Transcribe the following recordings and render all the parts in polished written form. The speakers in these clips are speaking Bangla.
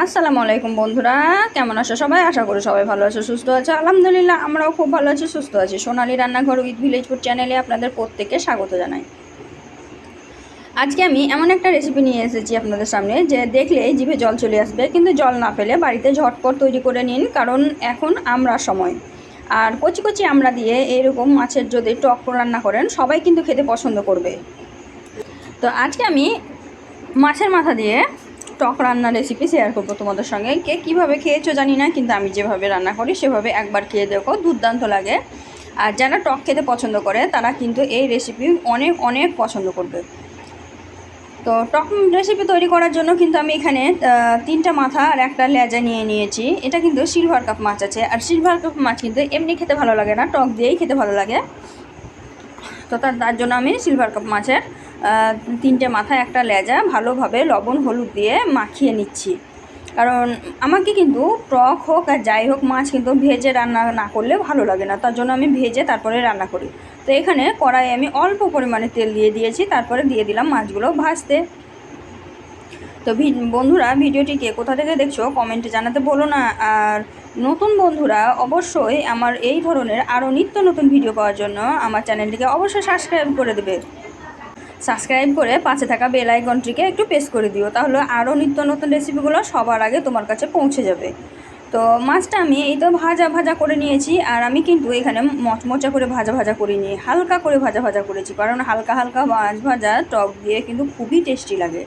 আসসালামু আলাইকুম বন্ধুরা, কেমন আছো সবাই? আশা করি সবাই ভালো আছো, সুস্থ আছো। আলহামদুলিল্লাহ আমরাও খুব ভালো আছি, সুস্থ আছি। সোনালী রান্নাঘর উইথ ভিলেজ ফুড চ্যানেলে আপনাদের প্রত্যেককে স্বাগত জানাই। আজকে আমি এমন একটা রেসিপি নিয়ে এসেছি আপনাদের সামনে যে দেখলেই জিভে জল চলে আসবে, কিন্তু জল না পেলে বাড়িতে ঝটপট তৈরি করে নিন, কারণ এখন আমড়ার সময়। আর কচি কচি আমড়া দিয়ে এরকম মাছের যদি টক রান্না করেন সবাই কিন্তু খেতে পছন্দ করবে। তো আজকে আমি মাছের মাথা দিয়ে টক রান্নার রেসিপি শেয়ার করবো তোমাদের সঙ্গে। কে কীভাবে খেয়েছো জানি না, কিন্তু আমি যেভাবে রান্না করি সেভাবে একবার খেয়ে দেখো, দুর্দান্ত লাগে। আর যারা টক খেতে পছন্দ করে তারা কিন্তু এই রেসিপি অনেক অনেক পছন্দ করবে। তো টক রেসিপি তৈরি করার জন্য কিন্তু আমি এখানে 3টা মাথা আর একটা লেজা নিয়ে নিয়েছি। এটা কিন্তু সিলভার কাপ মাছ আছে, আর সিলভার কাপ মাছ কিন্তু এমনি খেতে ভালো লাগে না, টক দিয়েই খেতে ভালো লাগে। তো তার জন্য আমি সিলভার কাপ মাছের 3টে মাথা একটা লেজা ভালোভাবে লবণ হলুদ দিয়ে মাখিয়ে নিচ্ছি। কারণ আমাকে কিন্তু টক হোক আর যাই হোক মাছ কিন্তু ভেজে রান্না না করলে ভালো লাগে না, তার জন্য আমি ভেজে তারপরে রান্না করি। তো এখানে কড়াইয়ে আমি অল্প পরিমাণে তেল দিয়ে দিয়েছি, তারপরে দিয়ে দিলাম মাছগুলো ভাজতে। তো বন্ধুরা, ভিডিওটিকে কোথা থেকে দেখছো কমেন্টে জানাতে বলো না। আর নতুন বন্ধুরা অবশ্যই আমার এই ধরনের আরও নিত্য নতুন ভিডিও পাওয়ার জন্য আমার চ্যানেলটিকে অবশ্যই সাবস্ক্রাইব করে দেবে। সাবস্ক্রাইব করে পাশে থাকা বেল আইকনটিকে একটু প্রেস করে দিও, তাহলে আরও নিত্য নতুন রেসিপিগুলো সবার আগে তোমার কাছে পৌঁছে যাবে। তো মাছটা আমি এই তো ভাজা ভাজা করে নিয়েছি, আর আমি কিন্তু এখানে মচমচা করে ভাজা ভাজা করিনি, হালকা করে ভাজা ভাজা করেছি, কারণ হালকা হালকা মাছ ভাজা টক দিয়ে কিন্তু খুবই টেস্টি লাগে।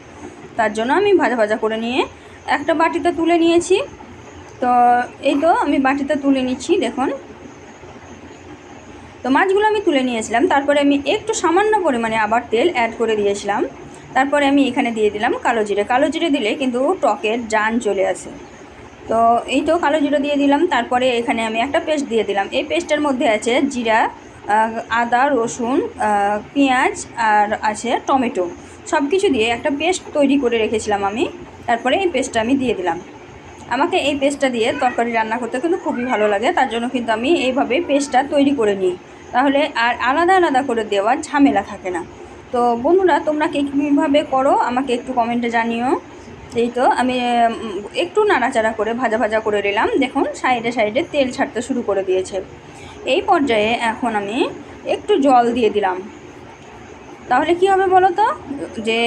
তার জন্য আমি ভাজা ভাজা করে নিয়ে একটা বাটিতে তুলে নিয়েছি। তো এই তো আমি বাটিতে তুলে নিচ্ছি, দেখুন। তো মাছগুলো আমি তুলে নিয়েছিলাম, তারপরে আমি একটু সামান্য পরিমাণে আবার তেল অ্যাড করে দিয়েছিলাম। তারপরে আমি এখানে দিয়ে দিলাম কালো জিরে। কালো জিরে দিলে কিন্তু টকের জান চলে আসে। তো এই তো কালো জিরে দিয়ে দিলাম। তারপরে এখানে আমি একটা পেস্ট দিয়ে দিলাম। এই পেস্টের মধ্যে আছে জিরা, আদা, রসুন, পেঁয়াজ আর আছে টমেটো, সব কিছু দিয়ে একটা পেস্ট তৈরি করে রেখেছিলাম আমি। তারপরে এই পেস্টটা আমি দিয়ে দিলাম। আমাকে এই পেস্টটা দিয়ে তরকারি রান্না করতে কিন্তু খুবই ভালো লাগে, তার জন্য কিন্তু আমি এইভাবে পেস্টটা তৈরি করে নিই, তাহলে আর আলাদা আলাদা করে দেওয়ার ঝামেলা থাকে না। তো বন্ধুরা, তোমরা কীভাবে করো আমাকে একটু কমেন্টে জানিও। এই তো আমি একটু নাড়াচাড়া করে ভাজা ভাজা করে নিলাম, দেখুন সাইডে সাইডে তেল ছাড়তে শুরু করে দিয়েছে। এই পর্যায়ে এখন আমি একটু জল দিয়ে দিলাম। তাহলে কী হবে বলো তো, যে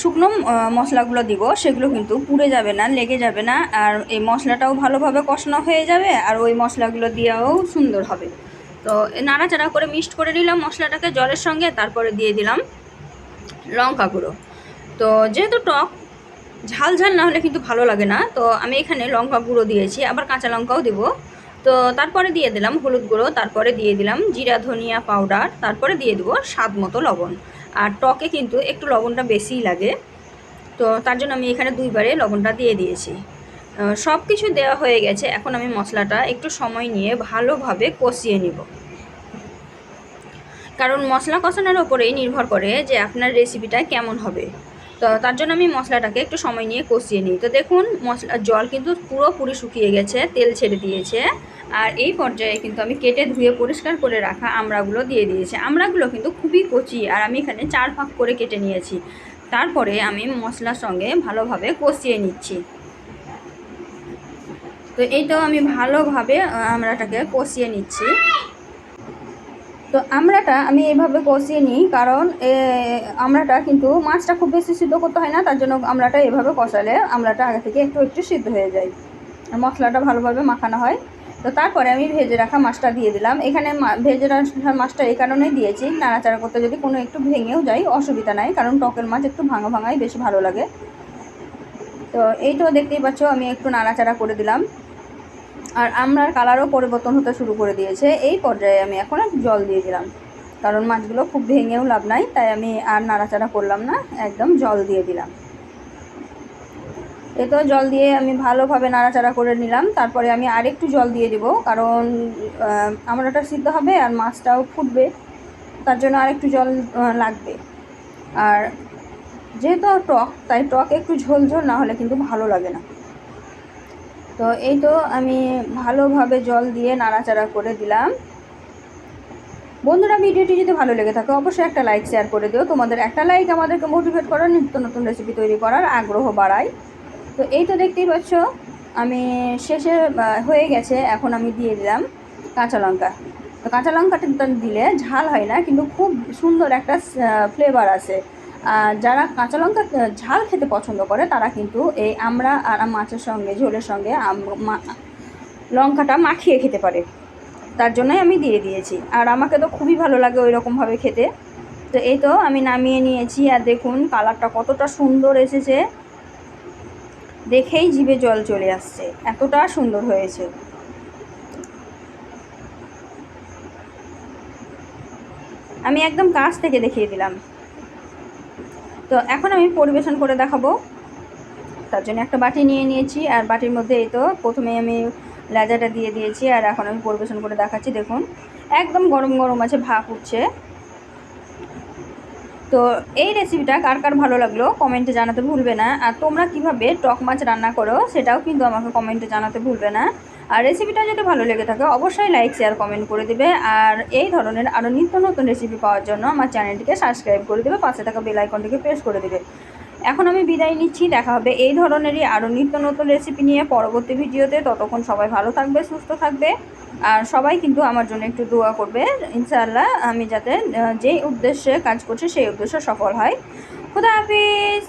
শুকনো মশলাগুলো দিব সেগুলো কিন্তু পুড়ে যাবে না, লেগে যাবে না, আর এই মশলাটাও ভালোভাবে কষানো হয়ে যাবে, আর ওই মশলাগুলো দিয়েও সুন্দর হবে। তো নাড়াচাড়া করে মিক্সড করে নিলাম মশলাটাকে জলের সঙ্গে, তারপরে দিয়ে দিলাম লঙ্কা গুঁড়ো। তো যেহেতু টক ঝাল ঝাল না হলে কিন্তু ভালো লাগে না, তো আমি এখানে লঙ্কা গুঁড়ো দিয়েছি, আবার কাঁচা লঙ্কাও দেবো। তো তারপরে দিয়ে দিলাম হলুদ গুঁড়ো, তারপরে দিয়ে দিলাম জিরা ধনিয়া পাউডার, তারপরে দিয়ে দেবো স্বাদ মতো লবণ। আর টকে কিন্তু একটু লবণটা বেশিই লাগে, তো তার জন্য আমি এখানে 2বারে লবণটা দিয়ে দিয়েছি। সব কিছু দেওয়া হয়ে গেছে, এখন আমি মশলাটা একটু সময় নিয়ে ভালোভাবে কষিয়ে নিব, কারণ মশলা কষানোর ওপরেই নির্ভর করে যে আপনার রেসিপিটা কেমন হবে। তো তার জন্য আমি মশলাটাকে একটু সময় নিয়ে কষিয়ে নিই। তো দেখুন মশলার জল কিন্তু পুরোপুরি শুকিয়ে গেছে, তেল ছেড়ে দিয়েছে। আর এই পর্যায়ে কিন্তু আমি কেটে ধুয়ে পরিষ্কার করে রাখা আমড়াগুলো দিয়ে দিয়েছি। আমড়াগুলো কিন্তু খুবই কচি, আর আমি এখানে 4 ভাগ করে কেটে নিয়েছি। তারপরে আমি মশলার সঙ্গে ভালোভাবে কষিয়ে নিচ্ছি। তো এই তো আমি ভালোভাবে আমড়াটাকে কষিয়ে নিচ্ছি। তো আমড়াটা আমি এইভাবে কষিয়ে নিই, কারণ আমড়াটা কিন্তু মাছটা খুব বেশি সিদ্ধ করতে হয় না, তার জন্য আমড়াটা এভাবে কষালে আমড়াটা আগে থেকে একটু একটু সিদ্ধ হয়ে যায়, আর মশলাটা ভালোভাবে মাখানো হয়। তো তারপরে আমি ভেজে রাখা মাছটা দিয়ে দিলাম। এখানে ভেজে রাখা মাছটা এই কারণেই দিয়েছি, নাড়াচাড়া করতে যদি কোনো একটু ভেঙেও যায় অসুবিধা নাই, কারণ টকের মাছ একটু ভাঙা ভাঙাই বেশি ভালো লাগে। তো এই তো দেখতেই পাচ্ছ আমি একটু নাড়াচাড়া করে দিলাম, আর আমড়ার কালারও পরিবর্তন হতে শুরু করে দিয়েছে। এই পর্যায়ে আমি এখন জল দিয়ে দিলাম, কারণ মাছগুলো খুব ভেঙেও লাভ নাই, তাই আমি আর নাড়াচাড়া করলাম না, একদম জল দিয়ে দিলাম। এই তো জল দিয়ে আমি ভালোভাবে নাড়াচাড়া করে নিলাম। তারপরে আমি আরেকটু জল দিয়ে দেবো, কারণ আমড়াটা সিদ্ধ হবে আর মাছটাও ফুটবে, তার জন্য আরেকটু জল লাগবে। আর যেহেতু টক, তাই টক একটু ঝোল ঝোল না হলে কিন্তু ভালো লাগে না। তো এই তো আমি ভালোভাবে জল দিয়ে নাড়াচাড়া করে দিলাম। বন্ধুরা, ভিডিওটি যদি ভালো লেগে থাকে অবশ্যই একটা লাইক শেয়ার করে দিও। তোমাদের একটা লাইক আমাদেরকে মোটিভেট করার, নিত্য নতুন রেসিপি তৈরি করার আগ্রহ বাড়ায়। তো এই তো দেখতেই পাচ্ছ আমি শেষে হয়ে গেছে। এখন আমি দিয়ে দিলাম কাঁচা লঙ্কা। তো কাঁচা লঙ্কাটা দিলে ঝাল হয় না, কিন্তু খুব সুন্দর একটা ফ্লেভার আসে। যারা কাঁচা লঙ্কা ঝাল খেতে পছন্দ করে তারা কিন্তু এই আমরা আর মাছের সঙ্গে, ঝোলের সঙ্গে লঙ্কাটা মাখিয়ে খেতে পারে। তার জন্যই আমি দিয়ে দিয়েছি, আর আমাকে তো খুবই ভালো লাগে ওই রকমভাবে খেতে। তো এই তো আমি নামিয়ে নিয়েছি, আর দেখুন কালারটা কতটা সুন্দর এসেছে, দেখেই জিভে জল চলে আসছে, এতটা সুন্দর হয়েছে। আমি একদম কাছ থেকে দেখিয়ে দিলাম। তো এখন আমি পরিবেশন করে দেখাবো। তার জন্য একটা বাটি নিয়ে নিয়েছি, আর বাটির মধ্যে এই তো প্রথমে আমি লেজাটা দিয়ে দিয়েছি, আর এখন আমি পরিবেশন করে দেখাচ্ছি। দেখুন একদম গরম গরম আছে, ভাপ উঠছে। তো এই রেসিপিটা কার কার ভালো লাগলো কমেন্টে জানাতে ভুলবে না। আর তোমরা কিভাবে টক মাছ রান্না করো সেটাও কিন্তু আমাকে কমেন্টে জানাতে ভুলবে না। আর রেসিপিটা যদি ভালো লেগে থাকে অবশ্যই লাইক, শেয়ার, কমেন্ট করে দেবে। আর এই ধরনের আরও নিত্য নতুন রেসিপি পাওয়ার জন্য আমার চ্যানেলটিকে সাবস্ক্রাইব করে দেবে, পাশে থাকা বেল আইকনটিকে প্রেস করে দেবে। এখন আমি বিদায় নিচ্ছি, দেখা হবে এই ধরনেরই আরও নিত্য নতুন রেসিপি নিয়ে পরবর্তী ভিডিওতে। ততক্ষণ সবাই ভালো থাকবে, সুস্থ থাকবে, আর সবাই কিন্তু আমার জন্য একটু দোয়া করবে ইনশাআল্লাহ, আমি যাতে যেই উদ্দেশ্যে কাজ করছি সেই উদ্দেশ্য সফল হয়। খুদা হাফিজ।